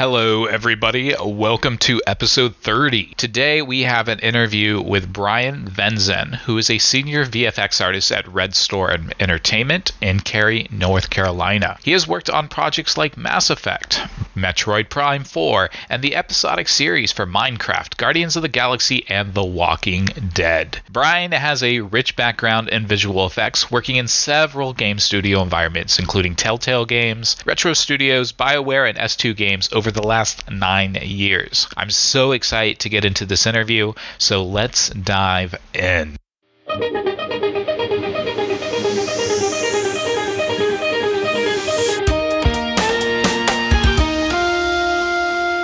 Hello, everybody. Welcome to episode 30. Today, we have an interview with Bryan Venzen, who is a senior VFX artist at Red Store Entertainment in Cary, North Carolina. He has worked on projects like Mass Effect, Metroid Prime 4, and the episodic series for Minecraft, Guardians of the Galaxy, and The Walking Dead. Bryan has a rich background in visual effects, working in several game studio environments, including TellTale Games, Retro Studios, BioWare, and S2 Games over the last 9 years. I'm so excited to get into this interview, so let's dive in.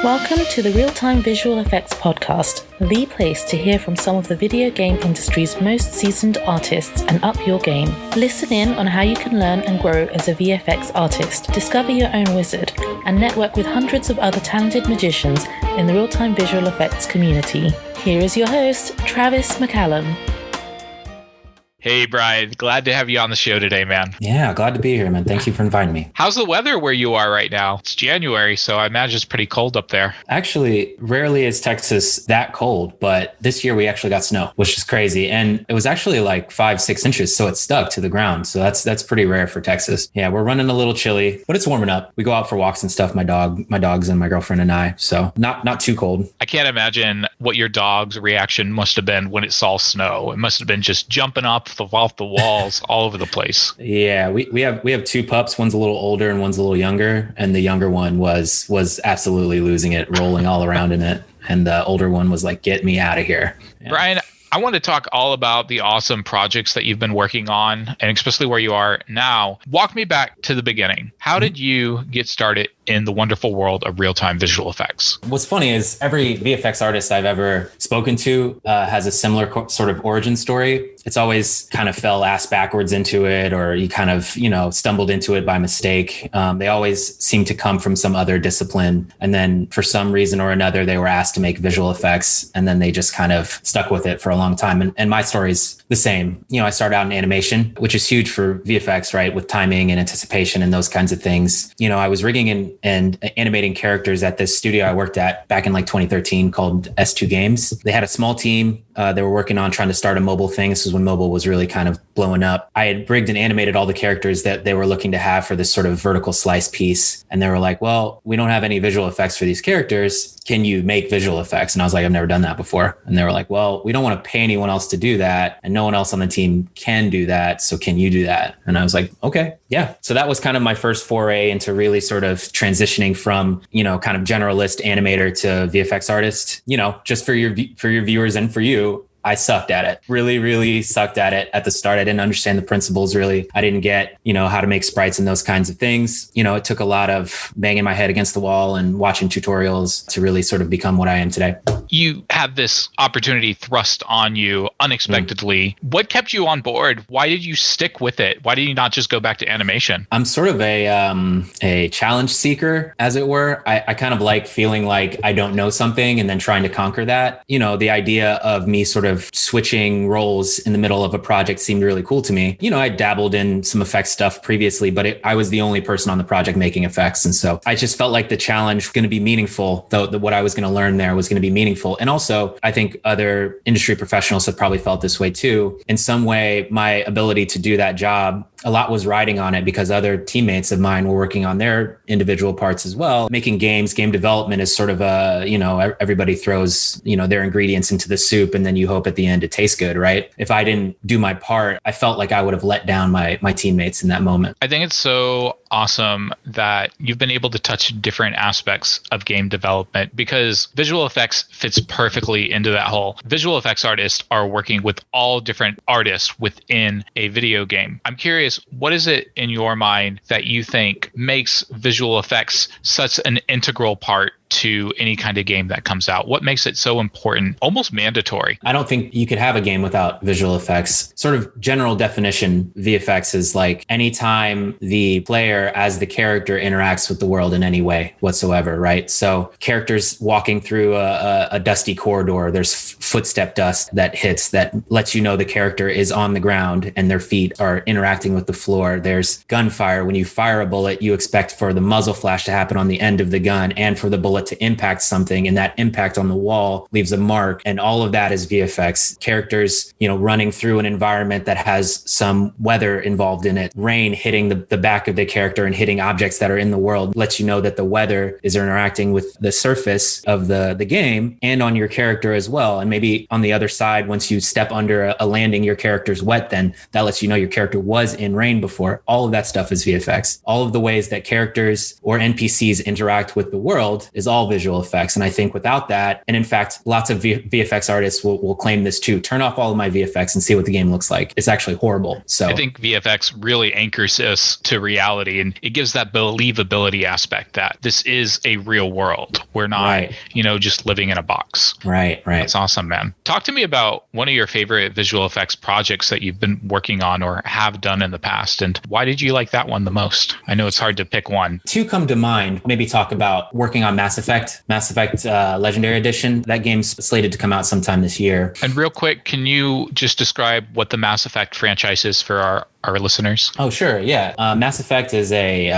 Welcome to the Real-Time Visual Effects Podcast, the place to hear from some of the video game industry's most seasoned artists and up your game. Listen in on how you can learn and grow as a VFX artist, discover your own wizard, and network with hundreds of other talented magicians in the real-time visual effects community. Here is your host, Travis McCallum. Hey, Bryan. Glad to have you on the show today, man. Yeah, glad to be here, man. Thank you for inviting me. How's the weather where you are right now? It's January, so I imagine it's pretty cold up there. Actually, rarely is Texas that cold, but this year we actually got snow, which is crazy. And it was actually like 5-6 inches, so it stuck to the ground. So that's pretty rare for Texas. Yeah, we're running a little chilly, but it's warming up. We go out for walks and stuff, my dogs and my girlfriend and I. So not too cold. I can't imagine what your dog's reaction must have been when it saw snow. It must have been just jumping up off the walls all over the place. Yeah, we have two pups. One's a little older and one's a little younger, and the younger one was absolutely losing it, rolling all around in it, and the older one was like, "Get me out of here." Yeah. Bryan, I want to talk all about the awesome projects that you've been working on, and especially where you are now. Walk me back to the beginning. How did you get started in the wonderful world of real-time visual effects? What's funny is every VFX artist I've ever spoken to has a similar sort of origin story. It's always kind of fell ass backwards into it, or you kind of, stumbled into it by mistake. They always seem to come from some other discipline. And then for some reason or another, they were asked to make visual effects, and then they just kind of stuck with it for a long time. And my story's the same. I started out in animation, which is huge for VFX, right? With timing and anticipation and those kinds of things. I was rigging and animating characters at this studio I worked at back in like 2013 called S2 Games. They had a small team. They were working on trying to start a mobile thing. This is when mobile was really kind of blowing up. I had rigged and animated all the characters that they were looking to have for this sort of vertical slice piece. And they were like, well, we don't have any visual effects for these characters. Can you make visual effects? And I was like, I've never done that before. And they were like, well, we don't want to pay anyone else to do that. And no one else on the team can do that. So can you do that? And I was like, okay, yeah. So that was kind of my first foray into really sort of transitioning from, kind of generalist animator to VFX artist, just for your viewers and for you. I sucked at it, really, really sucked at it at the start. I didn't understand the principles really. I didn't get, how to make sprites and those kinds of things. It took a lot of banging my head against the wall and watching tutorials to really sort of become what I am today. You had this opportunity thrust on you unexpectedly. What kept you on board? Why did you stick with it? Why did you not just go back to animation? I'm sort of a challenge seeker, as it were. I kind of like feeling like I don't know something and then trying to conquer that. The idea of me sort of switching roles in the middle of a project seemed really cool to me. I dabbled in some effects stuff previously, but I was the only person on the project making effects. And so I just felt like the challenge was going to be meaningful, though what I was going to learn there was going to be meaningful. And also, I think other industry professionals have probably felt this way too. In some way, my ability to do that job, a lot was riding on it because other teammates of mine were working on their individual parts as well. Making games, game development is sort of everybody throws, their ingredients into the soup and then you hope at the end it tastes good, right? If I didn't do my part, I felt like I would have let down my teammates in that moment. I think it's so awesome that you've been able to touch different aspects of game development because visual effects fits perfectly into that whole. Visual effects artists are working with all different artists within a video game. I'm curious, what is it in your mind that you think makes visual effects such an integral part to any kind of game that comes out? What makes it so important, almost mandatory? I don't think you could have a game without visual effects. Sort of general definition, VFX is like anytime the player as the character interacts with the world in any way whatsoever, right? So characters walking through a dusty corridor, there's footstep dust that hits that lets you know the character is on the ground and their feet are interacting with the floor. There's gunfire. When you fire a bullet, you expect for the muzzle flash to happen on the end of the gun and for the bullet to impact something, and that impact on the wall leaves a mark, and all of that is VFX. Characters, running through an environment that has some weather involved in it. Rain hitting the back of the character and hitting objects that are in the world lets you know that the weather is interacting with the surface of the game and on your character as well. And maybe on the other side, once you step under a landing, your character's wet, then that lets you know your character was in rain before. All of that stuff is VFX. All of the ways that characters or NPCs interact with the world is all visual effects. And I think without that, and in fact, lots of VFX artists will claim this too, turn off all of my VFX and see what the game looks like. It's actually horrible. So I think VFX really anchors us to reality, and it gives that believability aspect that this is a real world. We're not, right, just living in a box. Right. That's awesome, man. Talk to me about one of your favorite visual effects projects that you've been working on or have done in the past, and why did you like that one the most? I know it's hard to pick one. Two come to mind. Maybe talk about working on Mass Effect Legendary Edition. That game's slated to come out sometime this year. And real quick, can you just describe what the Mass Effect franchise is for our listeners? Oh, sure. Yeah. Mass Effect is a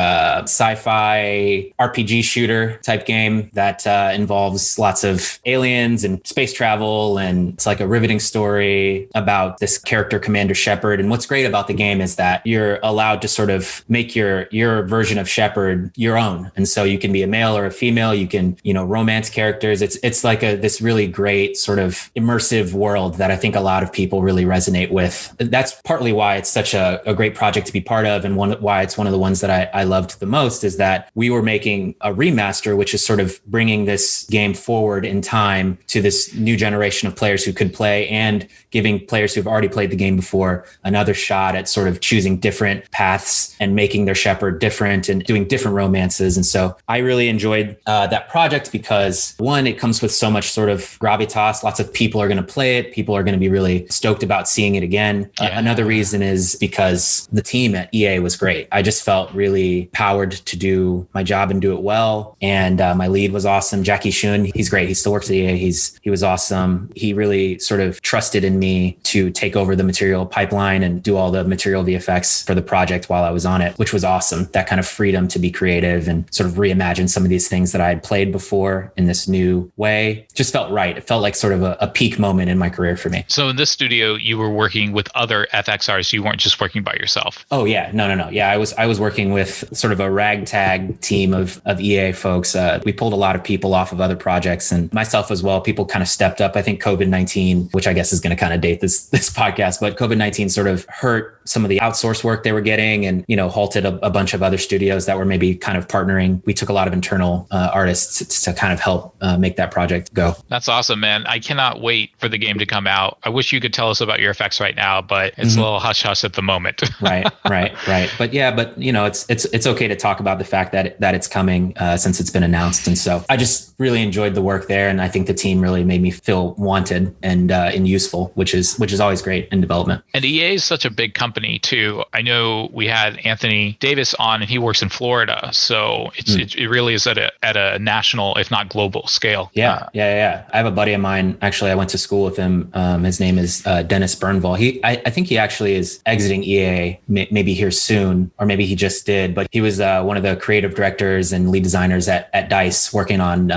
sci-fi RPG shooter type game that involves lots of aliens and space travel. And it's like a riveting story about this character, Commander Shepard. And what's great about the game is that you're allowed to sort of make your version of Shepard your own. And so you can be a male or a female. You can, romance characters. It's like this really great sort of immersive world that I think a lot of people really resonate with. That's partly why it's such a great project to be part of, and why it's one of the ones that I loved the most is that we were making a remaster, which is sort of bringing this game forward in time to this new generation of players who could play, and giving players who've already played the game before another shot at sort of choosing different paths and making their Shepard different and doing different romances. And so I really enjoyed that project because, one, it comes with so much sort of gravitas. Lots of people are going to play it. People are going to be really stoked about seeing it again. Yeah. Another reason is because the team at EA was great. I just felt really powered to do my job and do it well. And my lead was awesome. Jackie Shun, he's great. He still works at EA. He was awesome. He really sort of trusted in me to take over the material pipeline and do all the material VFX for the project while I was on it, which was awesome. That kind of freedom to be creative and sort of reimagine some of these things that I had played before in this new way just felt right. It felt like sort of a peak moment in my career for me. So in this studio, you were working with other FX artists. You weren't just working by yourself. Oh yeah, no. Yeah, I was working with sort of a ragtag team of EA folks. We pulled a lot of people off of other projects, and myself as well. People kind of stepped up. I think COVID-19, which I guess is going to kind of date this podcast, but COVID-19 sort of hurt some of the outsource work they were getting, and halted a bunch of other studios that were maybe kind of partnering. We took a lot of internal artists to kind of help make that project go. That's awesome, man. I cannot wait for the game to come out. I wish you could tell us about your effects right now, but it's a little hush hush at the moment. Right. But it's okay to talk about the fact that it's coming since it's been announced. And so I just really enjoyed the work there, and I think the team really made me feel wanted and useful, which is always great in development. And EA is such a big company too. I know we had Anthony Davis on, and he works in Florida, so it really is at a national, if not global scale. Yeah. I have a buddy of mine. Actually, I went to school with him. His name is Dennis Bernval. I think he actually is exiting EA maybe here soon, or maybe he just did. But he was one of the creative directors and lead designers at DICE, working on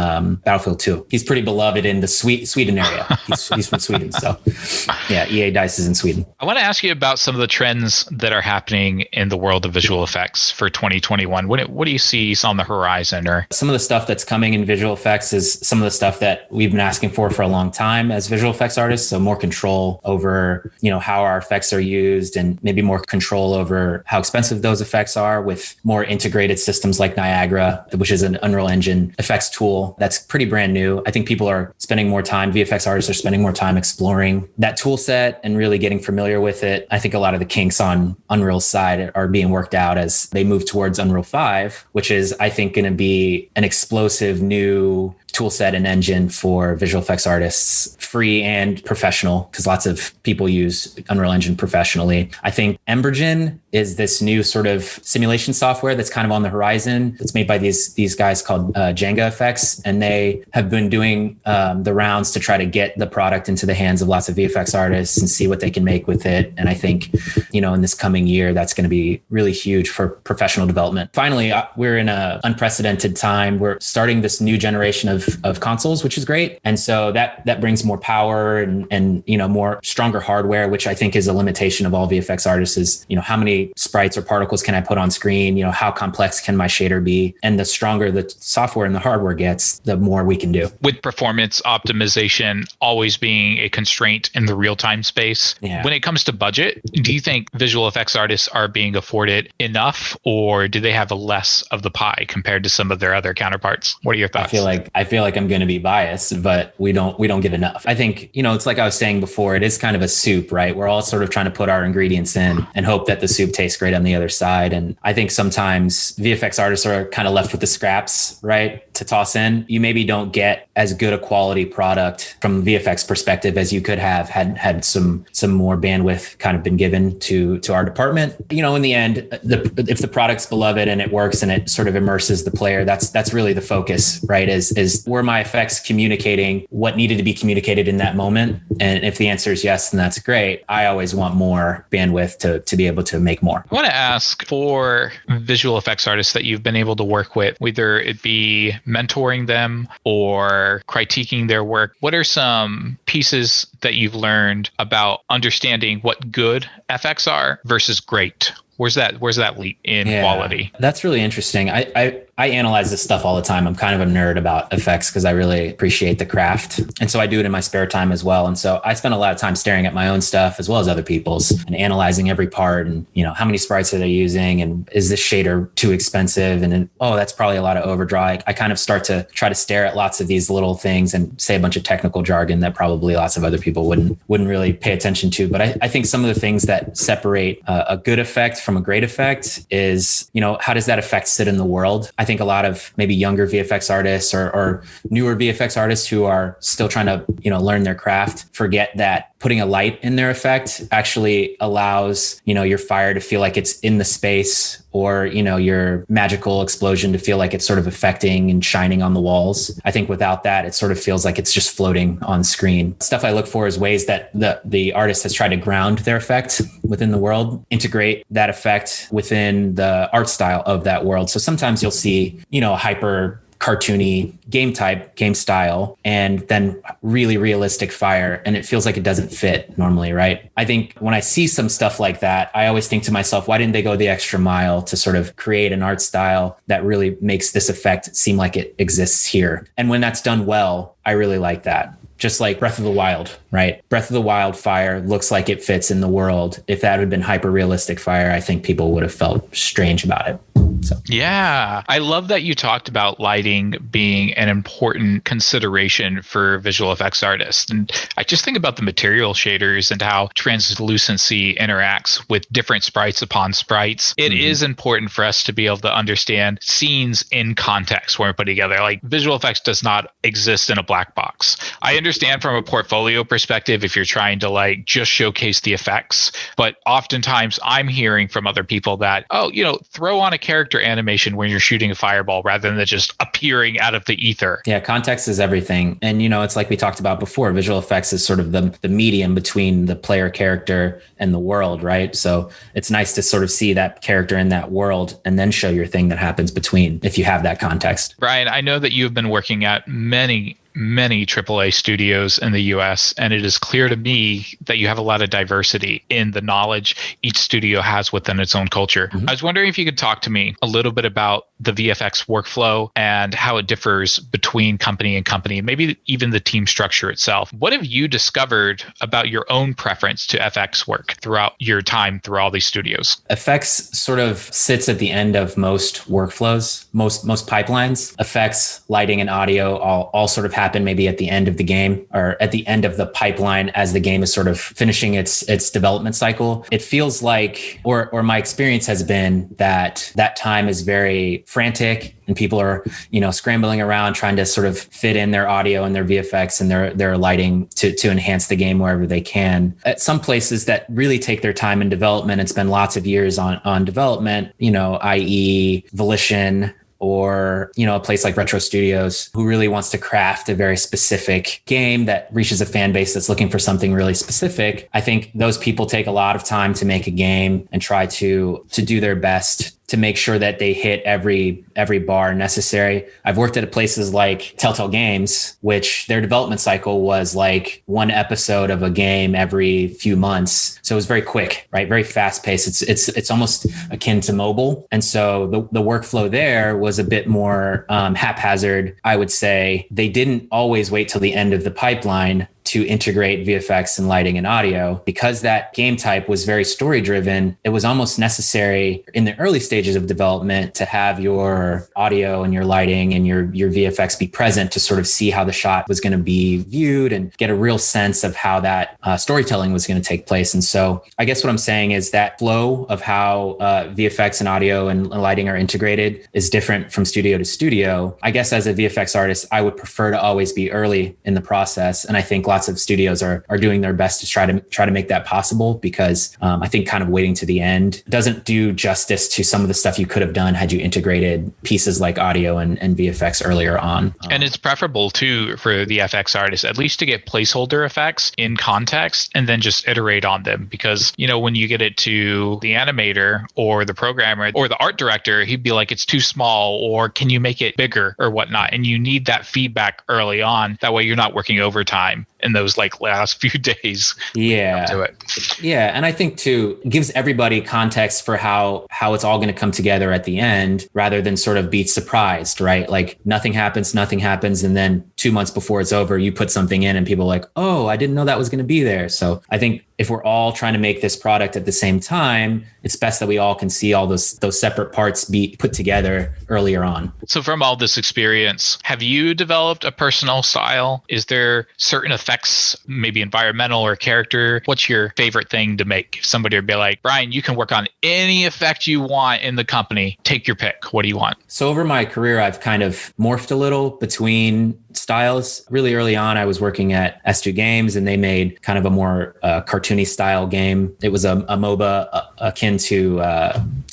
Battlefield 2. He's pretty beloved in the Sweden area. He's from Sweden, so yeah, EA DICE is in Sweden. I want to ask you about some of the trends that are happening in the world of visual effects for 2021. What do you see on the horizon? Or some of the stuff that's coming in visual effects is some of the stuff that we've been asking for a long time as visual effects artists. So more control over, how our effects are used, and maybe more control over how expensive those effects are, with more integrated systems like Niagara, which is an Unreal Engine effects tool that's pretty brand new. I think people are spending more time, VFX artists are spending more time exploring that tool set and really getting familiar with it. I think a lot of the kinks on Unreal's side are being worked out as they move towards Unreal 5, which is, I think, going to be an explosive explosive new tool set and engine for visual effects artists, free and professional, because lots of people use Unreal Engine professionally. I think Embergen is this new sort of simulation software that's kind of on the horizon. It's made by these guys called Jenga Effects, and they have been doing the rounds to try to get the product into the hands of lots of VFX artists and see what they can make with it. And I think, in this coming year, that's going to be really huge for professional development. Finally, we're in an unprecedented time. We're starting this new generation of consoles, which is great. And so that brings more power and more stronger hardware, which I think is a limitation of all VFX artists is, how many sprites or particles can I put on screen? How complex can my shader be? And the stronger the software and the hardware gets, the more we can do. With performance optimization always being a constraint in the real-time space, when it comes to budget, do you think visual effects artists are being afforded enough, or do they have less of the pie compared to some of their other counterparts? What are your thoughts? I feel like I'm going to be biased, but we don't get enough. I think, it's like I was saying before, it is kind of a soup, right? We're all sort of trying to put our ingredients in and hope that the soup tastes great on the other side. And I think sometimes VFX artists are kind of left with the scraps, right, to toss in. You maybe don't get as good a quality product from VFX perspective as you could have had some more bandwidth kind of been given to our department. In the end, if the product's beloved and it works and it sort of immerses the player, that's really the focus, right? Is were my effects communicating what needed to be communicated in that moment? And if the answer is yes, then that's great. I always want more bandwidth to be able to make more. I want to ask, for visual effects artists that you've been able to work with, whether it be mentoring them or critiquing their work, what are some pieces that you've learned about understanding what good FX are versus great? Where's that leap in quality? That's really interesting. I analyze this stuff all the time. I'm kind of a nerd about effects because I really appreciate the craft. And so I do it in my spare time as well. And so I spend a lot of time staring at my own stuff as well as other people's and analyzing every part and, how many sprites are they using? And is this shader too expensive? And then, that's probably a lot of overdraw. I kind of start to try to stare at lots of these little things and say a bunch of technical jargon that probably lots of other people wouldn't really pay attention to. But I think some of the things that separate a good effect from a great effect is, how does that effect sit in the world? I think a lot of maybe younger VFX artists or newer VFX artists who are still trying to, learn their craft forget that putting a light in their effect actually allows, your fire to feel like it's in the space, or, your magical explosion to feel like it's sort of affecting and shining on the walls. I think without that, it sort of feels like it's just floating on screen. Stuff I look for is ways that the artist has tried to ground their effect within the world, integrate that effect within the art style of that world. So sometimes you'll see, a hyper cartoony game style and then really realistic fire, and it feels like it doesn't fit normally, right? I think when I see some stuff like that, I always think to myself, why didn't they go the extra mile to sort of create an art style that really makes this effect seem like it exists here? And when that's done well, I really like that. Just like Breath of the Wild, right? Breath of the Wild fire looks like it fits in the world. If that had been hyper realistic fire, I think people would have felt strange about it. So. Yeah, I love that you talked about lighting being an important consideration for visual effects artists. And I just think about the material shaders and how translucency interacts with different sprites upon sprites. It is important for us to be able to understand scenes in context when we're putting together. Like, visual effects does not exist in a black box. I understand from a portfolio perspective if you're trying to just showcase the effects, but oftentimes I'm hearing from other people that, throw on a character animation when you're shooting a fireball rather than just appearing out of the ether. Yeah, context is everything. And, it's like we talked about before, visual effects is sort of the medium between the player character and the world, right? So it's nice to sort of see that character in that world and then show your thing that happens between if you have that context. Bryan, I know that you've been working at many AAA studios in the US, and it is clear to me that you have a lot of diversity in the knowledge each studio has within its own culture. I was wondering if you could talk to me a little bit about the VFX workflow and how it differs between company and company, maybe even the team structure itself. What have you discovered about your own preference to FX work throughout your time through all these studios? FX sort of sits at the end of most workflows, most pipelines. Effects, lighting, and audio all sort of happen maybe at the end of the game or at the end of the pipeline as the game is sort of finishing its development cycle. It feels like, or my experience has been that time is very frantic and people are, scrambling around trying to sort of fit in their audio and their VFX and their lighting to enhance the game wherever they can. At some places that really take their time in development and spend lots of years on development, i.e. Volition, or, a place like Retro Studios, who really wants to craft a very specific game that reaches a fan base that's looking for something really specific. I think those people take a lot of time to make a game and try to do their best to make sure that they hit every bar necessary. I've worked at places like TellTale Games, which their development cycle was like one episode of a game every few months. So it was very quick, right? Very fast paced. It's almost akin to mobile. And so the workflow there was a bit more haphazard. I would say they didn't always wait till the end of the pipeline to integrate VFX and lighting and audio. Because that game type was very story driven, it was almost necessary in the early stages of development to have your audio and your lighting and your VFX be present to sort of see how the shot was going to be viewed and get a real sense of how that storytelling was going to take place. And so I guess what I'm saying is that flow of how VFX and audio and lighting are integrated is different from studio to studio. I guess as a VFX artist, I would prefer to always be early in the process. And I think lots of studios are doing their best to try to make that possible, because I think kind of waiting to the end doesn't do justice to some of the stuff you could have done had you integrated pieces like audio and VFX earlier on. And it's preferable too for the FX artist, at least to get placeholder effects in context and then just iterate on them. Because, when you get it to the animator or the programmer or the art director, he'd be like, it's too small, or can you make it bigger or whatnot? And you need that feedback early on. That way you're not working overtime in those last few days. Yeah. To it. Yeah. And I think too, it gives everybody context for how it's all going to come together at the end, rather than sort of be surprised, right? Like nothing happens. And then 2 months before it's over, you put something in and people are like, oh, I didn't know that was going to be there. So I think if we're all trying to make this product at the same time, it's best that we all can see all those separate parts be put together earlier on. So from all this experience, have you developed a personal style? Is there certain effects, maybe environmental or character? What's your favorite thing to make? If somebody would be like, Bryan, you can work on any effect you want in the company. Take your pick. What do you want? So over my career, I've kind of morphed a little between styles. Really early on, I was working at S2 Games, and they made kind of a more cartoony style game. It was a MOBA akin to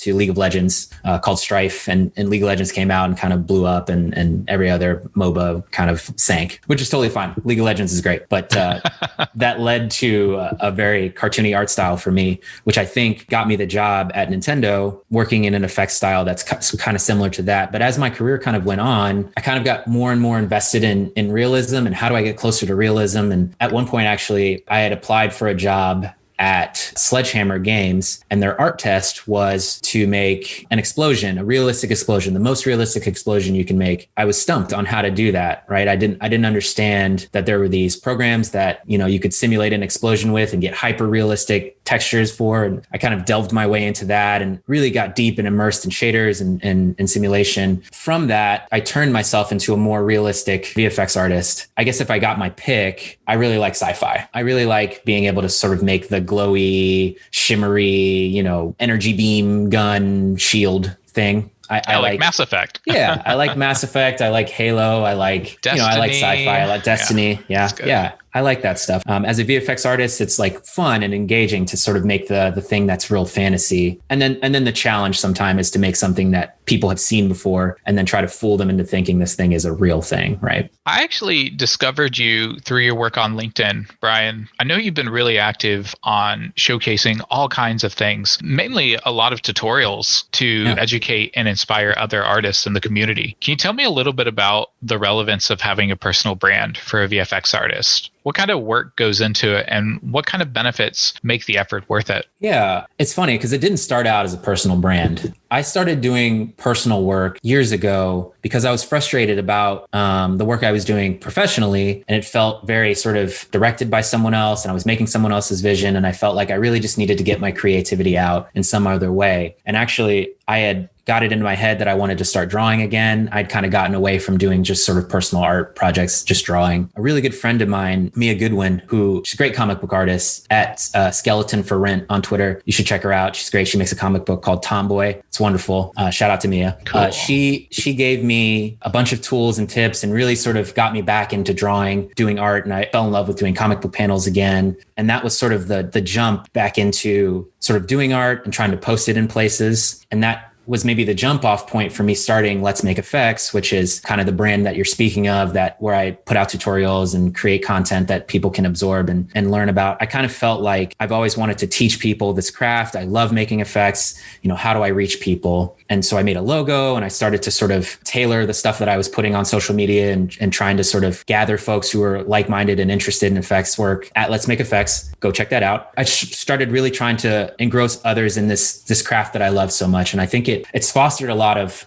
League of Legends called Strife, and League of Legends came out and kind of blew up, and every other MOBA kind of sank, which is totally fine. League of Legends is great, but that led to a very cartoony art style for me, which I think got me the job at Nintendo, working in an effects style that's kind of similar to that. But as my career kind of went on, I kind of got more and more invested in realism and how do I get closer to realism. And at one point, actually, I had applied for a job at Sledgehammer Games, and their art test was to make an explosion, a realistic explosion, the most realistic explosion you can make. I was stumped on how to do that, right? I didn't understand that there were these programs that, you could simulate an explosion with and get hyper realistic textures for. And I kind of delved my way into that and really got deep and immersed in shaders and simulation. From that, I turned myself into a more realistic VFX artist. I guess if I got my pick, I really like sci-fi. I really like being able to sort of make the glowy, shimmery, energy beam gun shield thing. I like Mass Effect. Yeah, I like Mass Effect. I like Halo. I like Destiny. I like sci-fi. I like Destiny. Yeah. I like that stuff. As a VFX artist, it's like fun and engaging to sort of make the thing that's real fantasy. And then the challenge sometimes is to make something that people have seen before and then try to fool them into thinking this thing is a real thing, right? I actually discovered you through your work on LinkedIn, Bryan. I know you've been really active on showcasing all kinds of things, mainly a lot of tutorials to educate and inspire other artists in the community. Can you tell me a little bit about the relevance of having a personal brand for a VFX artist? What kind of work goes into it, and what kind of benefits make the effort worth it? Yeah, it's funny because it didn't start out as a personal brand. I started doing personal work years ago because I was frustrated about the work I was doing professionally, and it felt very sort of directed by someone else, and I was making someone else's vision, and I felt like I really just needed to get my creativity out in some other way. And actually, I had got it into my head that I wanted to start drawing again. I'd kind of gotten away from doing just sort of personal art projects, just drawing. A really good friend of mine, Mia Goodwin, she's a great comic book artist at Skeleton for Rent on Twitter. You should check her out. She's great. She makes a comic book called Tomboy. It's wonderful. Shout out to Mia. Cool. She gave me a bunch of tools and tips and really sort of got me back into drawing, doing art. And I fell in love with doing comic book panels again. And that was sort of the jump back into sort of doing art and trying to post it in places. And that was maybe the jump off point for me starting Let's Make Effects, which is kind of the brand that you're speaking of, that where I put out tutorials and create content that people can absorb and learn about. I kind of felt like I've always wanted to teach people this craft. I love making effects. How do I reach people? And so I made a logo and I started to sort of tailor the stuff that I was putting on social media and trying to sort of gather folks who are like-minded and interested in effects work at Let's Make Effects. Go check that out. I started really trying to engross others in this craft that I love so much. And I think it's fostered a lot of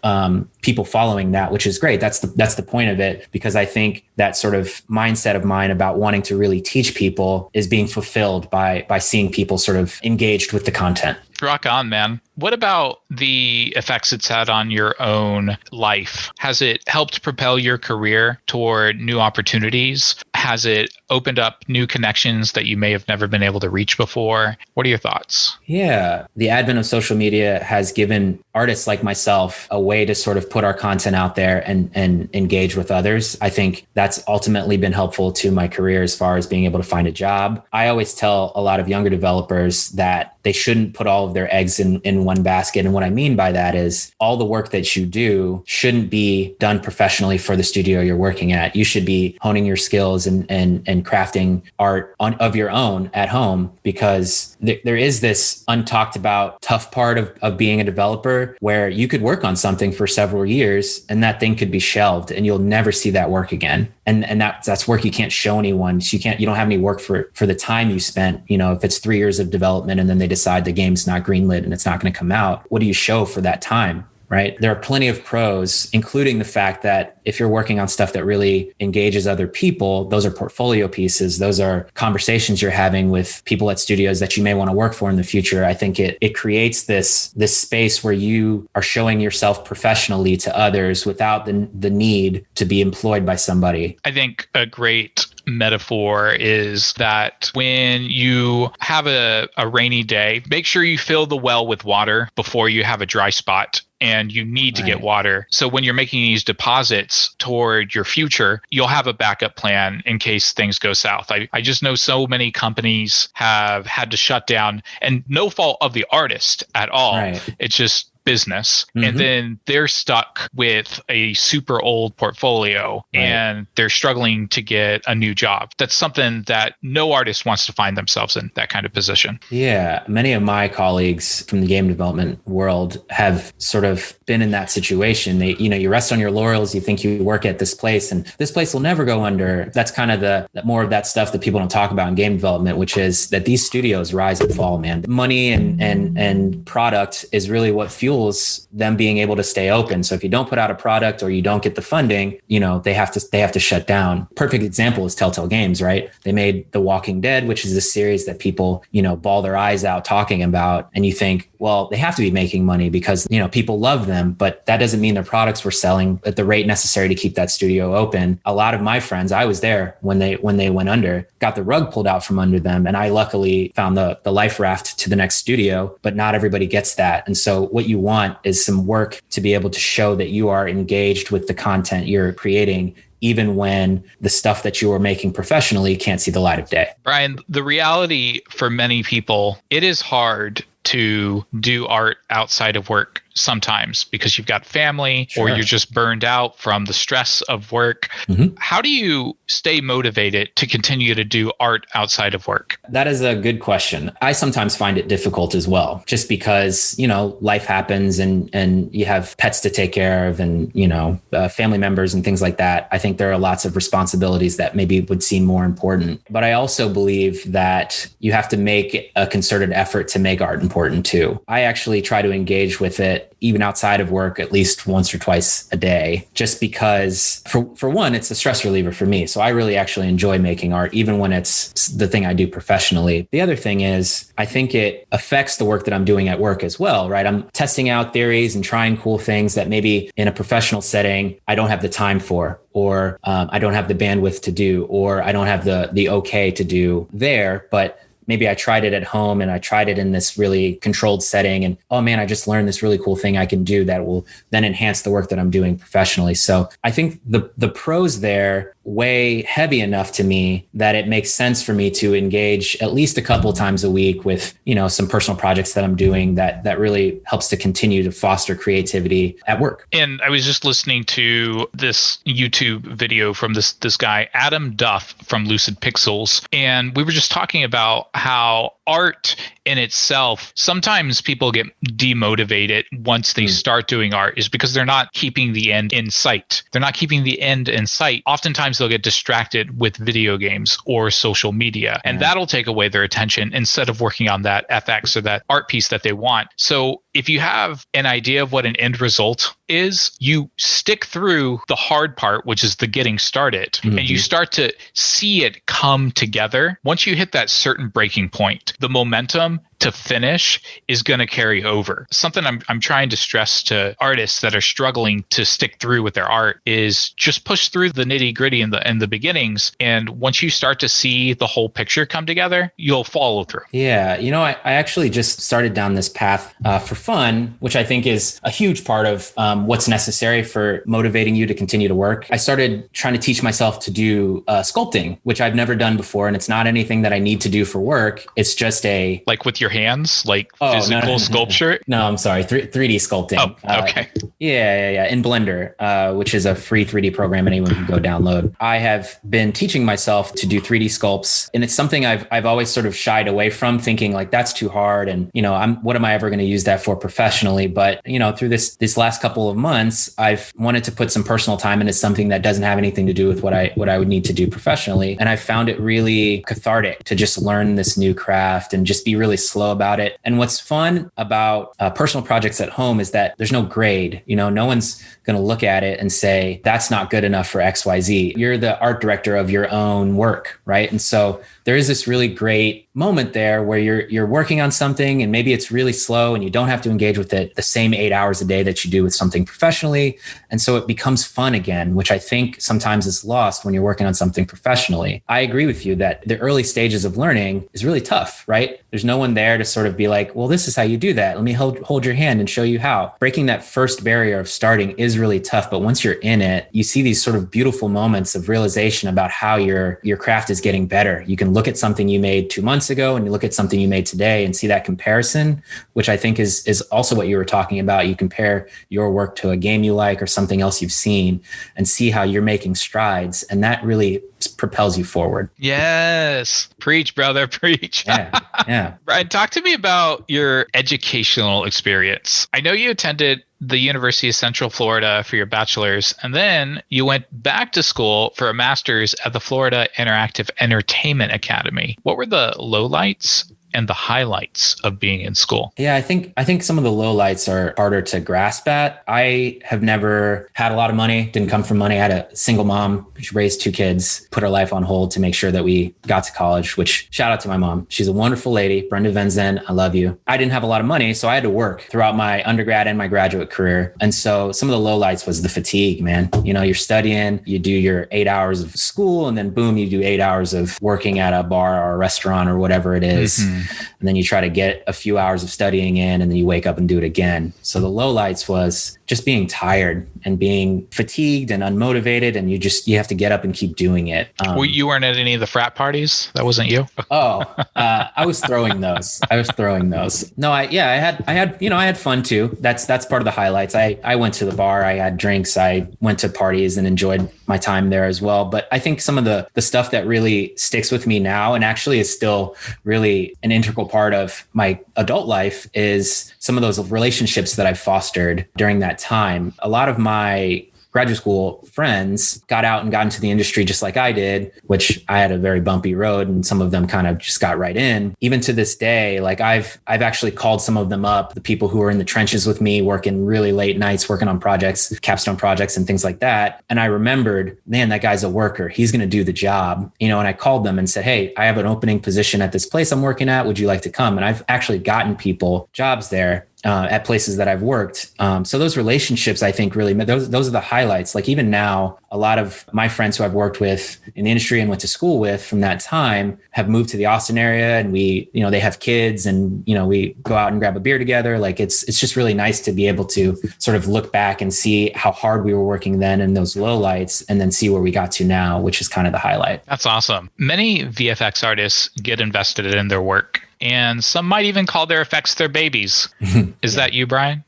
people following that, which is great. That's the point of it, because I think that sort of mindset of mine about wanting to really teach people is being fulfilled by seeing people sort of engaged with the content. Rock on, man. What about the effects it's had on your own life? Has it helped propel your career toward new opportunities? Has it opened up new connections that you may have never been able to reach before? What are your thoughts? Yeah, the advent of social media has given artists like myself a way to sort of put our content out there and engage with others. I think that's ultimately been helpful to my career as far as being able to find a job. I always tell a lot of younger developers that they shouldn't put all of their eggs in one basket. And what I mean by that is all the work that you do shouldn't be done professionally for the studio you're working at. You should be honing your skills and crafting art of your own at home, because there is this untalked about tough part of being a developer where you could work on something for several years and that thing could be shelved and you'll never see that work again. And that's work you can't show anyone. So you don't have any work for the time you spent. If it's 3 years of development and then they decide the game's not greenlit and it's not going to come out, what do you show for that time? Right? There are plenty of pros, including the fact that if you're working on stuff that really engages other people, those are portfolio pieces. Those are conversations you're having with people at studios that you may want to work for in the future. I think it creates this space where you are showing yourself professionally to others without the need to be employed by somebody. I think a great metaphor is that when you have a rainy day, make sure you fill the well with water before you have a dry spot. And you need to get water. So when you're making these deposits toward your future, you'll have a backup plan in case things go south. I just know so many companies have had to shut down, and no fault of the artist at all. Right. It's just business. Mm-hmm. And then they're stuck with a super old portfolio and they're struggling to get a new job. That's something that no artist wants to find themselves in, that kind of position. Yeah. Many of my colleagues from the game development world have sort of been in that situation. You rest on your laurels, you think you work at this place and this place will never go under. That's kind of the more of that stuff that people don't talk about in game development, which is that these studios rise and fall, man. Money and product is really what fuels them being able to stay open. So if you don't put out a product or you don't get the funding, they have to shut down. Perfect example is TellTale Games, right? They made The Walking Dead, which is a series that people, bawl their eyes out talking about. And you think, well, they have to be making money because, people love them, but that doesn't mean their products were selling at the rate necessary to keep that studio open. A lot of my friends, I was there when they went under, got the rug pulled out from under them. And I luckily found the life raft to the next studio, but not everybody gets that. And so what you want is some work to be able to show that you are engaged with the content you're creating, even when the stuff that you are making professionally can't see the light of day. Bryan, the reality for many people, it is hard to do art outside of work sometimes because you've got family or you're just burned out from the stress of work. Mm-hmm. How do you stay motivated to continue to do art outside of work? That is a good question. I sometimes find it difficult as well, just because, life happens and you have pets to take care of and, family members and things like that. I think there are lots of responsibilities that maybe would seem more important. But I also believe that you have to make a concerted effort to make art important too. I actually try to engage with it it even outside of work at least once or twice a day, just because for one, it's a stress reliever for me. So I really actually enjoy making art, even when it's the thing I do professionally. The other thing is I think it affects the work that I'm doing at work as well, right? I'm testing out theories and trying cool things that maybe in a professional setting, I don't have the time for, or I don't have the bandwidth to do, or I don't have the okay to do there. But maybe I tried it at home and I tried it in this really controlled setting, and oh man, I just learned this really cool thing I can do that will then enhance the work that I'm doing professionally. So I think the pros there weigh heavy enough to me that it makes sense for me to engage at least a couple times a week with, some personal projects that I'm doing that really helps to continue to foster creativity at work. And I was just listening to this YouTube video from this guy, Adam Duff from Lucid Pixels. And we were just talking about how art in itself, sometimes people get demotivated once they start doing art, is because they're not keeping the end in sight. They're not keeping the end in sight. Oftentimes they'll get distracted with video games or social media, and that'll take away their attention instead of working on that FX or that art piece that they want. So if you have an idea of what an end result is, you stick through the hard part, which is the getting started, and you start to see it come together. Once you hit that certain breaking point, the momentum to finish is going to carry over. Something I'm trying to stress to artists that are struggling to stick through with their art is just push through the nitty gritty in the beginnings. And once you start to see the whole picture come together, you'll follow through. Yeah. I actually just started down this path for fun, which I think is a huge part of what's necessary for motivating you to continue to work. I started trying to teach myself to do sculpting, which I've never done before. And it's not anything that I need to do for work. It's just like with your hands, like physical sculpture? No, I'm sorry. 3D sculpting. Oh, okay. Yeah. In Blender, which is a free 3D program anyone can go download. I have been teaching myself to do 3D sculpts, and it's something I've always sort of shied away from, thinking like that's too hard, and what am I ever going to use that for professionally? But through this last couple of months, I've wanted to put some personal time into something that doesn't have anything to do with what I would need to do professionally, and I found it really cathartic to just learn this new craft and just be really slow about it. And what's fun about personal projects at home is that there's no grade. No one's going to look at it and say, that's not good enough for XYZ. You're the art director of your own work, right? And so there is this really great moment there where you're working on something and maybe it's really slow and you don't have to engage with it the same 8 hours a day that you do with something professionally. And so it becomes fun again, which I think sometimes is lost when you're working on something professionally. I agree with you that the early stages of learning is really tough, right? There's no one there to sort of be like, well, this is how you do that. Let me hold your hand and show you how. Breaking that first barrier of starting is really tough. But once you're in it, you see these sort of beautiful moments of realization about how your craft is getting better. You can look at something you made 2 months ago and you look at something you made today and see that comparison, which I think is also what you were talking about. You compare your work to a game you like or something else you've seen and see how you're making strides. And that really propels you forward. Yes. Preach, brother, preach. Yeah. Bryan, talk to me about your educational experience. I know you attended the University of Central Florida for your bachelor's, and then you went back to school for a master's at the Florida Interactive Entertainment Academy. What were the lowlights and the highlights of being in school? Yeah, I think some of the lowlights are harder to grasp at. I have never had a lot of money, didn't come from money. I had a single mom. She raised 2 kids, put her life on hold to make sure that we got to college, which shout out to my mom. She's a wonderful lady. Bryan Venzen, I love you. I didn't have a lot of money, so I had to work throughout my undergrad and my graduate career. And so some of the lowlights was the fatigue, man. You're studying, you do your 8 hours of school, and then boom, you do 8 hours of working at a bar or a restaurant or whatever it is. Mm-hmm. And then you try to get a few hours of studying in, and then you wake up and do it again. So the lowlights was just being tired and being fatigued and unmotivated, and you have to get up and keep doing it. You weren't at any of the frat parties? That wasn't you? I was throwing those. No, I had fun too. That's part of the highlights. I went to the bar, I had drinks, I went to parties and enjoyed my time there as well. But I think some of the stuff that really sticks with me now, and actually is still really an integral part of my adult life, is some of those relationships that I fostered during that time. A lot of my graduate school friends got out and got into the industry just like I did, which I had a very bumpy road, and some of them kind of just got right in. Even to this day, like I've actually called some of them up, the people who are in the trenches with me, working really late nights, working on projects, capstone projects and things like that. And I remembered, man, that guy's a worker. He's going to do the job, and I called them and said, hey, I have an opening position at this place I'm working at. Would you like to come? And I've actually gotten people jobs there. At places that I've worked. So those relationships, I think really, those are the highlights. Like even now, a lot of my friends who I've worked with in the industry and went to school with from that time have moved to the Austin area, and they have kids, and, we go out and grab a beer together. Like it's just really nice to be able to sort of look back and see how hard we were working then in those lowlights, and then see where we got to now, which is kind of the highlight. That's awesome. Many VFX artists get invested in their work, and some might even call their effects their babies. Is that you, Bryan?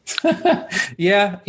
Yeah.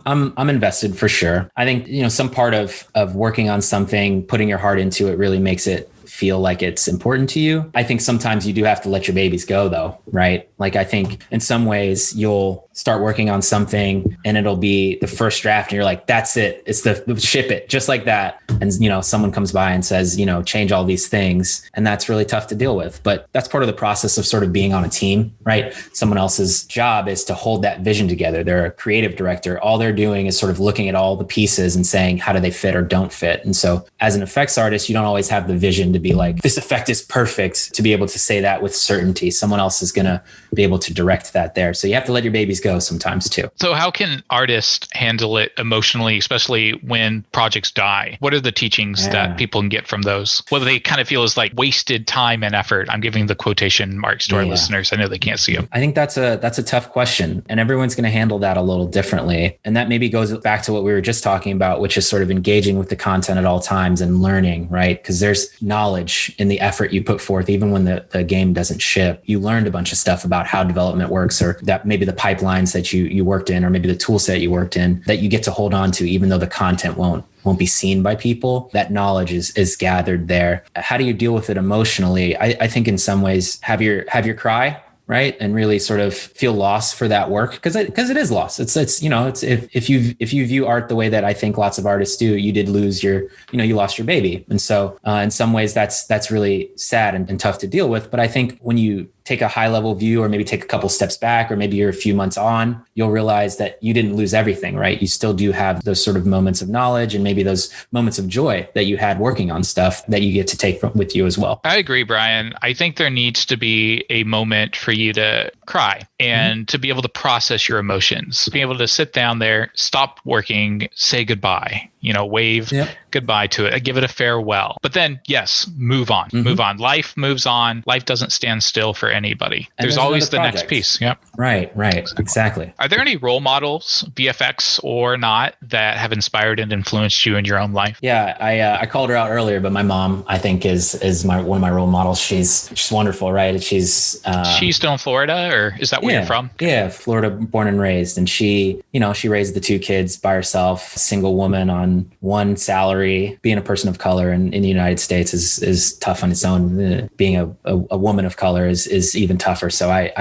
I'm invested for sure. I think, some part of working on something, putting your heart into it really makes it feel like it's important to you. I think sometimes you do have to let your babies go though, right? Like I think in some ways you'll start working on something and it'll be the first draft and you're like, that's it. It's the ship it just like that. And, someone comes by and says, change all these things. And that's really tough to deal with. But that's part of the process of sort of being on a team, right? Someone else's job is to hold that vision together. They're a creative director. All they're doing is sort of looking at all the pieces and saying, how do they fit or don't fit? And so as an effects artist, you don't always have the vision to be like, this effect is perfect, to be able to say that with certainty. Someone else is going to be able to direct that there. So you have to let your babies go sometimes too. So how can artists handle it emotionally, especially when projects die? What are the teachings that people can get from those? Whether they kind of feel as like wasted time and effort. I'm giving the quotation marks to our listeners. I know they can't see them. I think that's a tough question, and everyone's going to handle that a little differently. And that maybe goes back to what we were just talking about, which is sort of engaging with the content at all times and learning, right? Because there's knowledge in the effort you put forth, even when the game doesn't ship. You learned a bunch of stuff about how development works, or that maybe the pipelines that you worked in, or maybe the tool set you worked in that you get to hold on to, even though the content won't be seen by people. That knowledge is gathered there. How do you deal with it emotionally? I think in some ways have your cry, right? And really sort of feel lost for that work, because it is lost. It's if you view art the way that I think lots of artists do, you did lose you lost your baby. And so in some ways that's really sad and tough to deal with. But I think when you take a high level view, or maybe take a couple steps back, or maybe you're a few months on, you'll realize that you didn't lose everything, right? You still do have those sort of moments of knowledge and maybe those moments of joy that you had working on stuff that you get to take with you as well. I agree, Bryan. I think there needs to be a moment for you to cry and to be able to process your emotions, be able to sit down there, stop working, say goodbye, wave goodbye to it, give it a farewell. But then, yes, move on, move on. Life moves on. Life doesn't stand still for anybody. There's always the next piece. Yep. Right. Exactly. Are there any role models, VFX or not, that have inspired and influenced you in your own life? Yeah, I called her out earlier, but my mom, I think, is one of my role models. She's wonderful, right? She's still in Florida, or is that where you're from? Yeah, Florida, born and raised. And she raised the two kids by herself, single woman on one salary. Being a person of color in the United States is tough on its own. Being a woman of color is even tougher. So I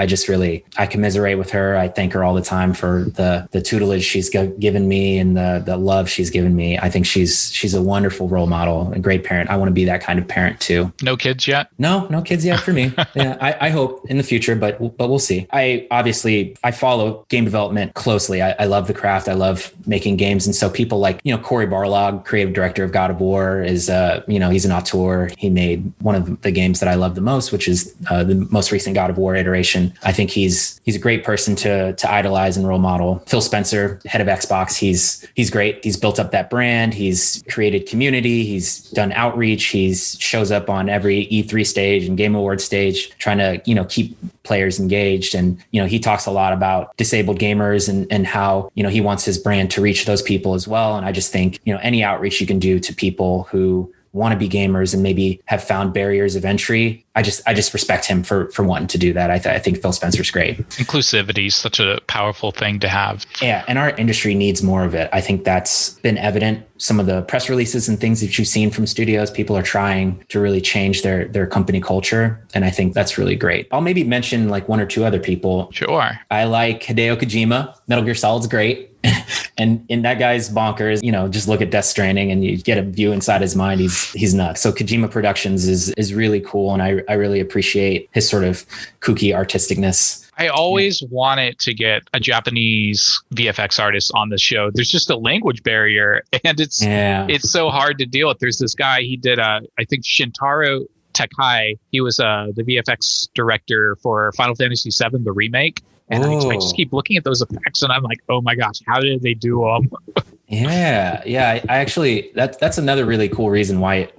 commiserate with her. I thank her all the time for the tutelage she's given me and the love she's given me. I think she's a wonderful role model, a great parent. I want to be that kind of parent too. No kids yet? No kids yet for me. Yeah, I hope in the future, but we'll see. I follow game development closely. I love the craft. I love making games. And so people like, Cory Barlog, creative director of God of War, is he's an auteur. He made one of the games that I love the most, which is the most recent God of War iteration. I think he's a great person to idolize and role model. Phil Spencer, head of Xbox, he's great. He's built up that brand. He's created community. He's done outreach. He's shows up on every E3 stage and Game Awards stage, trying to keep players engaged. And he talks a lot about disabled gamers and how he wants his brand to reach those people as well. And I just think any outreach you can do to people who want to be gamers and maybe have found barriers of entry, I just respect him for wanting to do that. I think Phil Spencer's great. Inclusivity is such a powerful thing to have. Yeah, and our industry needs more of it. I think that's been evident some of the press releases and things that you've seen from studios, people are trying to really change their company culture. And I think that's really great. I'll maybe mention like one or two other people. Sure. I like Hideo Kojima. Metal Gear Solid's great. And that guy's bonkers. Just look at Death Stranding and you get a view inside his mind. He's nuts. So Kojima Productions is really cool. And I really appreciate his sort of kooky artisticness. I always wanted to get a Japanese VFX artist on the show. There's just a language barrier, and it's so hard to deal with. There's this guy, he did I think Shintaro Tekai. He was the VFX director for Final Fantasy VII, the remake. And I just keep looking at those effects and I'm like, oh my gosh, how did they do them? Yeah. I actually, that's another really cool reason why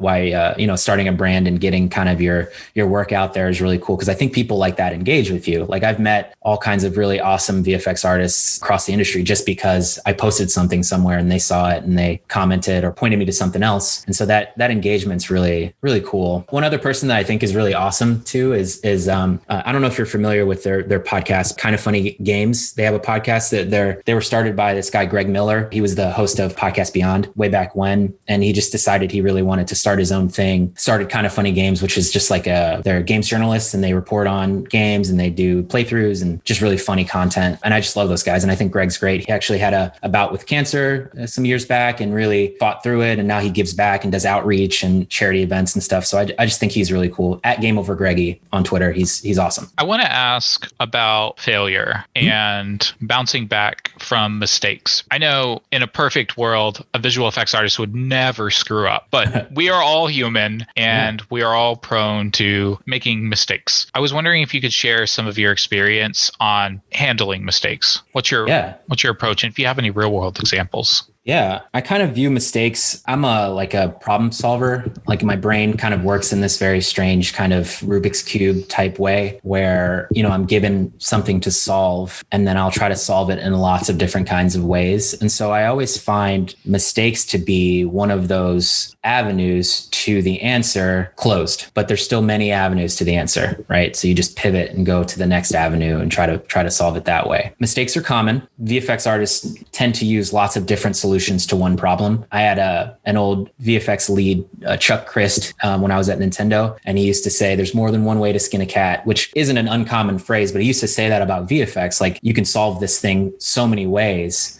starting a brand and getting kind of your work out there is really cool. Cause I think people like that engage with you. Like I've met all kinds of really awesome VFX artists across the industry just because I posted something somewhere and they saw it and they commented or pointed me to something else. And so that engagement's really, really cool. One other person that I think is really awesome too is I don't know if you're familiar with their podcast, Kind of Funny Games. They have a podcast that they were started by this guy, Greg Miller. He was the host of Podcast Beyond way back when. And he just decided he really wanted to start his own thing. Started Kind of Funny Games, which is just like they're games journalists and they report on games and they do playthroughs and just really funny content. And I just love those guys. And I think Greg's great. He actually had a bout with cancer some years back and really fought through it. And now he gives back and does outreach and charity events and stuff. So I just think he's really cool. At Game Over Greggy on Twitter. He's awesome. I want to ask about failure and bouncing back from mistakes. I know in a perfect world, a visual effects artist would never screw up, but we are all human and we are all prone to making mistakes. I was wondering if you could share some of your experience on handling mistakes. What's your approach? And if you have any real world examples. Yeah, I kind of view mistakes. I'm a problem solver. Like my brain kind of works in this very strange kind of Rubik's Cube type way where, I'm given something to solve and then I'll try to solve it in lots of different kinds of ways. And so I always find mistakes to be one of those avenues to the answer closed, but there's still many avenues to the answer, right? So you just pivot and go to the next avenue and try to solve it that way. Mistakes are common. VFX artists tend to use lots of different solutions to one problem. I had an old VFX lead, Chuck Christ, when I was at Nintendo, and he used to say, there's more than one way to skin a cat, which isn't an uncommon phrase, but he used to say that about VFX. Like you can solve this thing so many ways,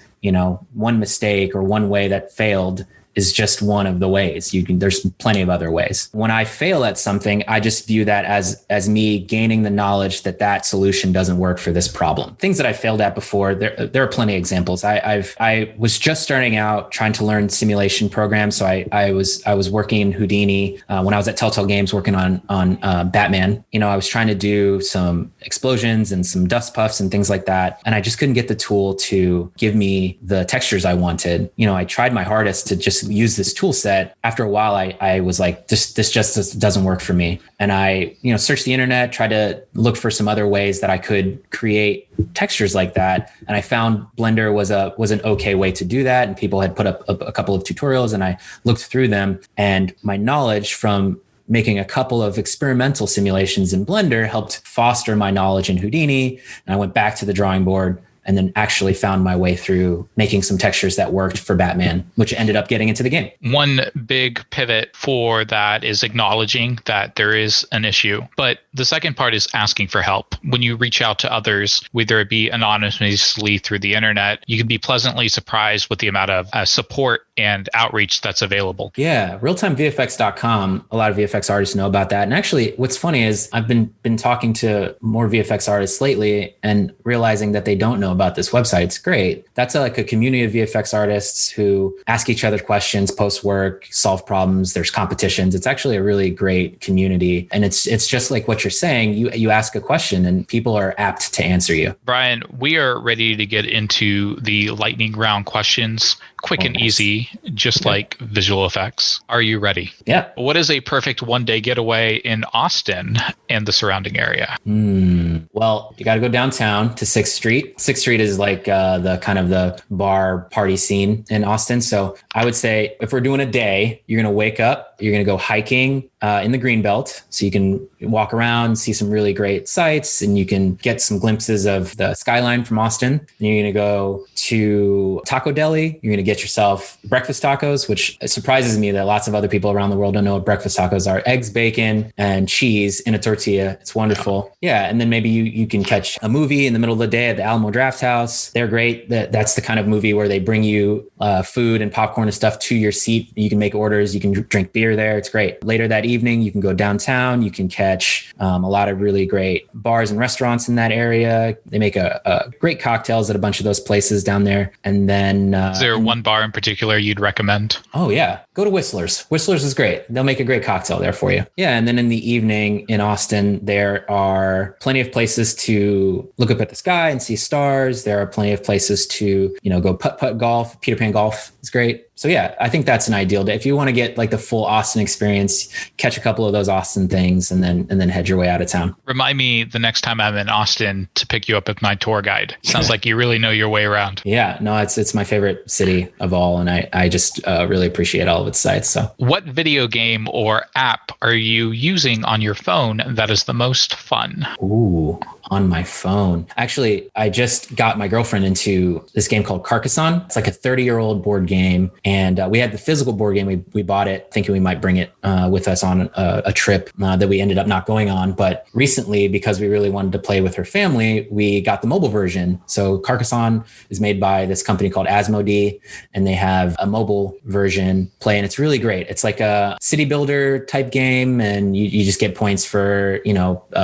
one mistake or one way that failed is just one of the ways. There's plenty of other ways. When I fail at something, I just view that as me gaining the knowledge that solution doesn't work for this problem. Things that I failed at before, there are plenty of examples. I was just starting out trying to learn simulation programs. So I was working in Houdini when I was at TellTale Games working on Batman. I was trying to do some explosions and some dust puffs and things like that. And I just couldn't get the tool to give me the textures I wanted. I tried my hardest to just use this tool set. After a while, I was like, this just doesn't work for me. And I, searched the internet, tried to look for some other ways that I could create textures like that. And I found Blender was an okay way to do that. And people had put up a couple of tutorials and I looked through them, and my knowledge from making a couple of experimental simulations in Blender helped foster my knowledge in Houdini. And I went back to the drawing board and then actually found my way through making some textures that worked for Batman, which ended up getting into the game. One big pivot for that is acknowledging that there is an issue. But the second part is asking for help. When you reach out to others, whether it be anonymously through the internet, you can be pleasantly surprised with the amount of support and outreach that's available. Yeah, realtimevfx.com. A lot of VFX artists know about that. And actually, what's funny is I've been talking to more VFX artists lately and realizing that they don't know about this website. It's great. That's like a community of VFX artists who ask each other questions, post work, solve problems. There's competitions. It's actually a really great community. And it's just like what you're saying. You ask a question and people are apt to answer you. Brian, we are ready to get into the lightning round questions. Quick and easy, just like visual effects. Are you ready? Yeah. What is a perfect one-day getaway in Austin and the surrounding area? Well, you got to go downtown to 6th Street. 6th Street is like the kind of the bar party scene in Austin. So I would say if we're doing a day, you're going to wake up, you're going to go hiking in the Greenbelt. So you can walk around, see some really great sights, and you can get some glimpses of the skyline from Austin. And you're going to go to Taco Deli. You're going to get get yourself breakfast tacos, which surprises me that lots of other people around the world don't know what breakfast tacos are. Eggs, bacon, and cheese in a tortilla. It's wonderful. Yeah. And then maybe you can catch a movie in the middle of the day at the Alamo Draft House. They're great. That's the kind of movie where they bring you food and popcorn and stuff to your seat. You can make orders. You can drink beer there. It's great. Later that evening, you can go downtown. You can catch a lot of really great bars and restaurants in that area. They make a great cocktails at a bunch of those places down there. And then is there one bar in particular you'd recommend? Oh yeah, go to Whistler's. Whistler's is great. They'll make a great cocktail there for you. Yeah, and then in the evening in Austin, there are plenty of places to look up at the sky and see stars. There are plenty of places to, go putt golf. Peter Pan golf is great. So yeah, I think that's an ideal day. If you want to get like the full Austin experience, catch a couple of those Austin things and then head your way out of town. Remind me the next time I'm in Austin to pick you up with my tour guide. Sounds like you really know your way around. Yeah, no, it's my favorite city of all. And I just really appreciate all of its sites. So what video game or app are you using on your phone that is the most fun? Ooh, on my phone. Actually, I just got my girlfriend into this game called Carcassonne. It's like a 30-year-old board game. And we had the physical board game. We bought it thinking we might bring it with us on a trip that we ended up not going on. But recently, because we really wanted to play with her family, we got the mobile version. So Carcassonne is made by this company called Asmodee, and they have a mobile version play. And it's really great. It's like a city builder type game. And you just get points for,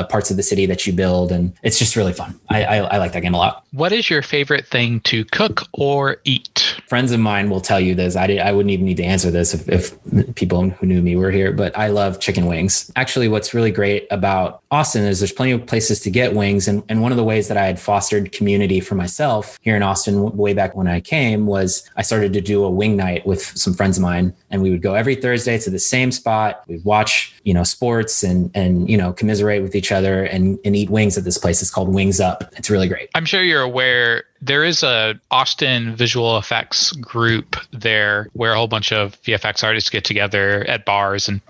parts of the city that you build. And it's just really fun. I like that game a lot. What is your favorite thing to cook or eat? Friends of mine will tell you this. I wouldn't even need to answer this if people who knew me were here, but I love chicken wings. Actually, what's really great about Austin is there's plenty of places to get wings. And one of the ways that I had fostered community for myself here in Austin way back when I came was I started to do a wing night with some friends of mine. And we would go every Thursday to the same spot. We'd watch, sports and commiserate with each other and eat wings at this place. It's called Wings Up. It's really great. I'm sure you're aware there is a Austin visual effects group there where a whole bunch of VFX artists get together at bars and,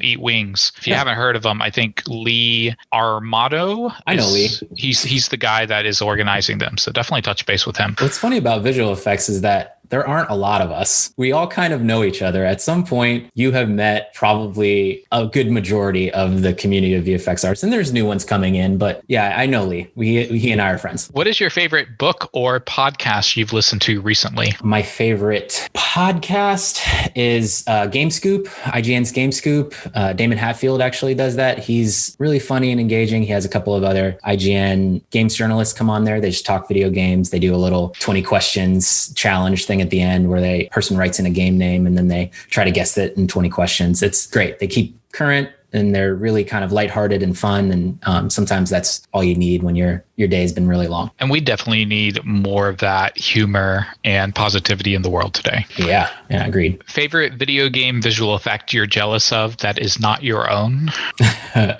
eat wings. If you haven't heard of them, I think Lee Armato. I know Lee. He's the guy that is organizing them. So definitely touch base with him. What's funny about visual effects is that there aren't a lot of us. We all kind of know each other. At some point, you have met probably a good majority of the community of VFX artists, and there's new ones coming in. But yeah, I know Lee. He and I are friends. What is your favorite book or podcast you've listened to recently? My favorite podcast is Game Scoop, IGN's Game Scoop. Damon Hatfield actually does that. He's really funny and engaging. He has a couple of other IGN games journalists come on there. They just talk video games. They do a little 20 questions challenge thing at the end where person writes in a game name and then they try to guess it in 20 questions. It's great. They keep current and they're really kind of lighthearted and fun. And sometimes that's all you need when your day has been really long. And we definitely need more of that humor and positivity in the world today. Yeah, agreed. Favorite video game visual effect you're jealous of that is not your own?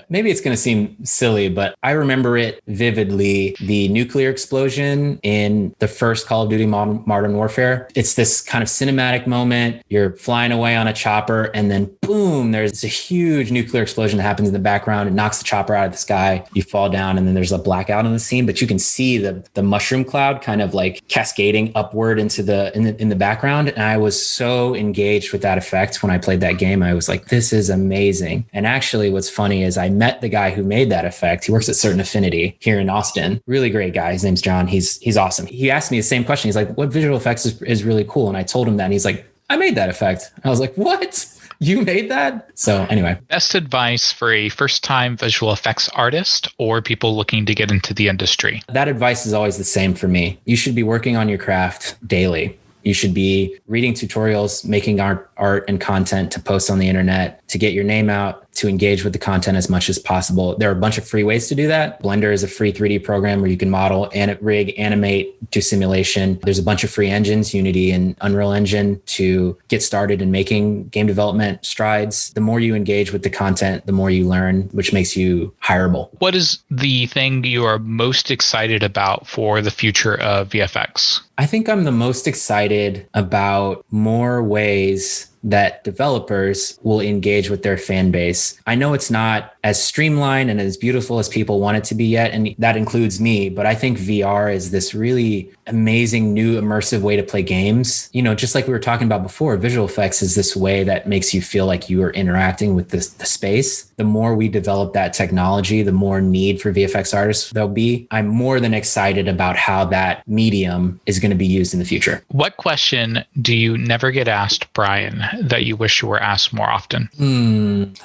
Maybe it's going to seem silly, but I remember it vividly. The nuclear explosion in the first Call of Duty Modern Warfare. It's this kind of cinematic moment. You're flying away on a chopper and then boom, there's a huge nuclear explosion that happens in the background. It knocks the chopper out of the sky. You fall down and then there's a blackout on the scene, but you can see the mushroom cloud kind of like cascading upward into in the background. And I was so engaged with that effect when I played that game. I was like, this is amazing. And actually what's funny is I met the guy who made that effect. He works at Certain Affinity here in Austin. Really great guy. His name's John. He's awesome. He asked me the same question. He's like, what visual effects is really cool? And I told him that and he's like, I made that effect. I was like, what? You made that? So anyway. Best advice for a first-time visual effects artist or people looking to get into the industry? That advice is always the same for me. You should be working on your craft daily. You should be reading tutorials, making art and content to post on the internet, to get your name out, to engage with the content as much as possible. There are a bunch of free ways to do that. Blender is a free 3D program where you can model, rig, animate, do simulation. There's a bunch of free engines, Unity and Unreal Engine, to get started in making game development strides. The more you engage with the content, the more you learn, which makes you hireable. What is the thing you are most excited about for the future of VFX? I think I'm the most excited about more ways that developers will engage with their fan base. I know it's not as streamlined and as beautiful as people want it to be yet, and that includes me, but I think VR is this really amazing new immersive way to play games. Just like we were talking about before, visual effects is this way that makes you feel like you are interacting with the space. The more we develop that technology, the more need for VFX artists there'll be. I'm more than excited about how that medium is going to be used in the future. What question do you never get asked, Bryan, that you wish you were asked more often?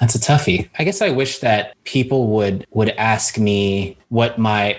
That's a toughie. I guess I wish that people would ask me what my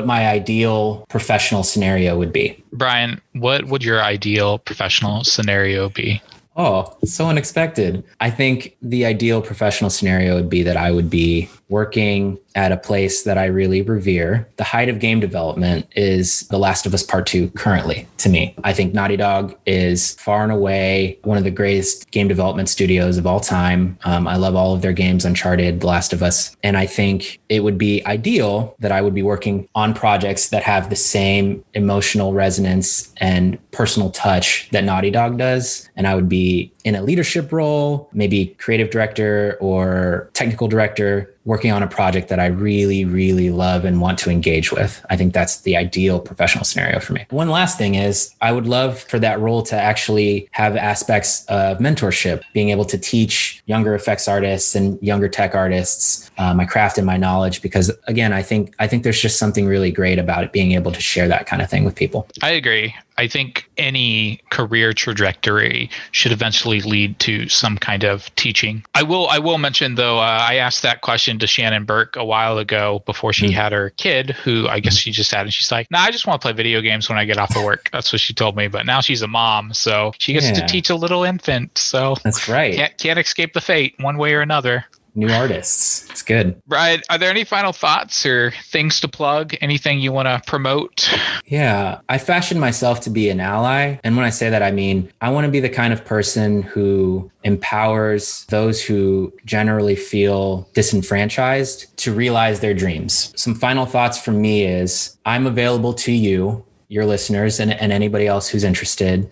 ideal professional scenario would be. Bryan, what would your ideal professional scenario be? Oh, so unexpected. I think the ideal professional scenario would be that I would be working at a place that I really revere. The height of game development is The Last of Us Part 2 currently, to me. I think Naughty Dog is far and away one of the greatest game development studios of all time. I love all of their games, Uncharted, The Last of Us. And I think it would be ideal that I would be working on projects that have the same emotional resonance and personal touch that Naughty Dog does. And I would be in a leadership role, maybe creative director or technical director, working on a project that I really, really love and want to engage with. I think that's the ideal professional scenario for me. One last thing is I would love for that role to actually have aspects of mentorship, being able to teach younger effects artists and younger tech artists my craft and my knowledge, because again, I think there's just something really great about it, being able to share that kind of thing with people. I agree. I think any career trajectory should eventually lead to some kind of teaching. I will mention, though, I asked that question to Shannon Burke a while ago before she had her kid, who I guess she just had, and she's like, "No, I just want to play video games when I get off of work." That's what she told me. But now she's a mom, so she gets to teach a little infant. So that's right. Can't escape the fate one way or another. New artists. It's good. Bryan, are there any final thoughts or things to plug? Anything you want to promote? Yeah, I fashioned myself to be an ally. And when I say that, I mean, I want to be the kind of person who empowers those who generally feel disenfranchised to realize their dreams. Some final thoughts from me is I'm available to you, your listeners, and anybody else who's interested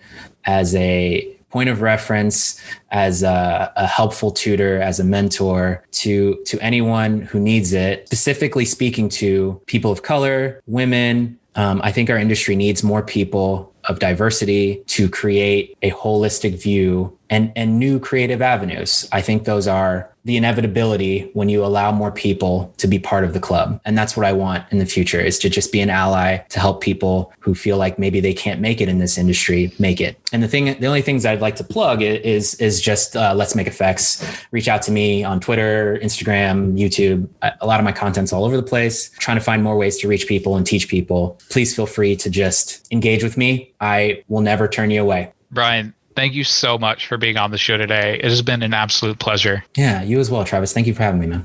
as a point of reference, as a helpful tutor, as a mentor to anyone who needs it, specifically speaking to people of color, women. I think our industry needs more people of diversity to create a holistic view and new creative avenues. I think those are the inevitability when you allow more people to be part of the club. And that's what I want in the future, is to just be an ally to help people who feel like maybe they can't make it in this industry, make it. And the only things I'd like to plug is just Let's Make Effects. Reach out to me on Twitter, Instagram, YouTube. A lot of my content's all over the place. Trying to find more ways to reach people and teach people. Please feel free to just engage with me. I will never turn you away. Bryan, thank you so much for being on the show today. It has been an absolute pleasure. Yeah, you as well, Travis. Thank you for having me, man.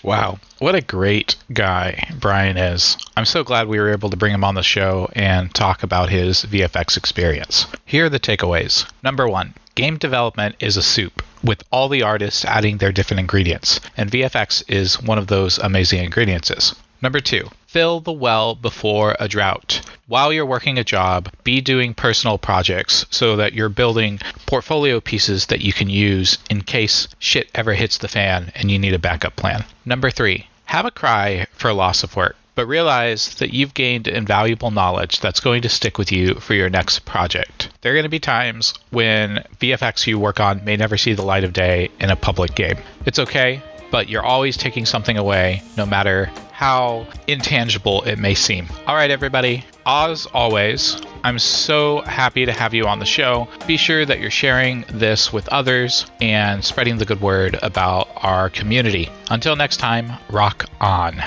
Wow, what a great guy Bryan is. I'm so glad we were able to bring him on the show and talk about his VFX experience. Here are the takeaways. Number 1, game development is a soup, with all the artists adding their different ingredients, and VFX is one of those amazing ingredients. Number 2, fill the well before a drought. While you're working a job, be doing personal projects so that you're building portfolio pieces that you can use in case shit ever hits the fan and you need a backup plan. Number 3, have a cry for loss of work, but realize that you've gained invaluable knowledge that's going to stick with you for your next project. There are going to be times when VFX you work on may never see the light of day in a public game. It's okay, but you're always taking something away, no matter how intangible it may seem. All right, everybody. As always, I'm so happy to have you on the show. Be sure that you're sharing this with others and spreading the good word about our community. Until next time, rock on.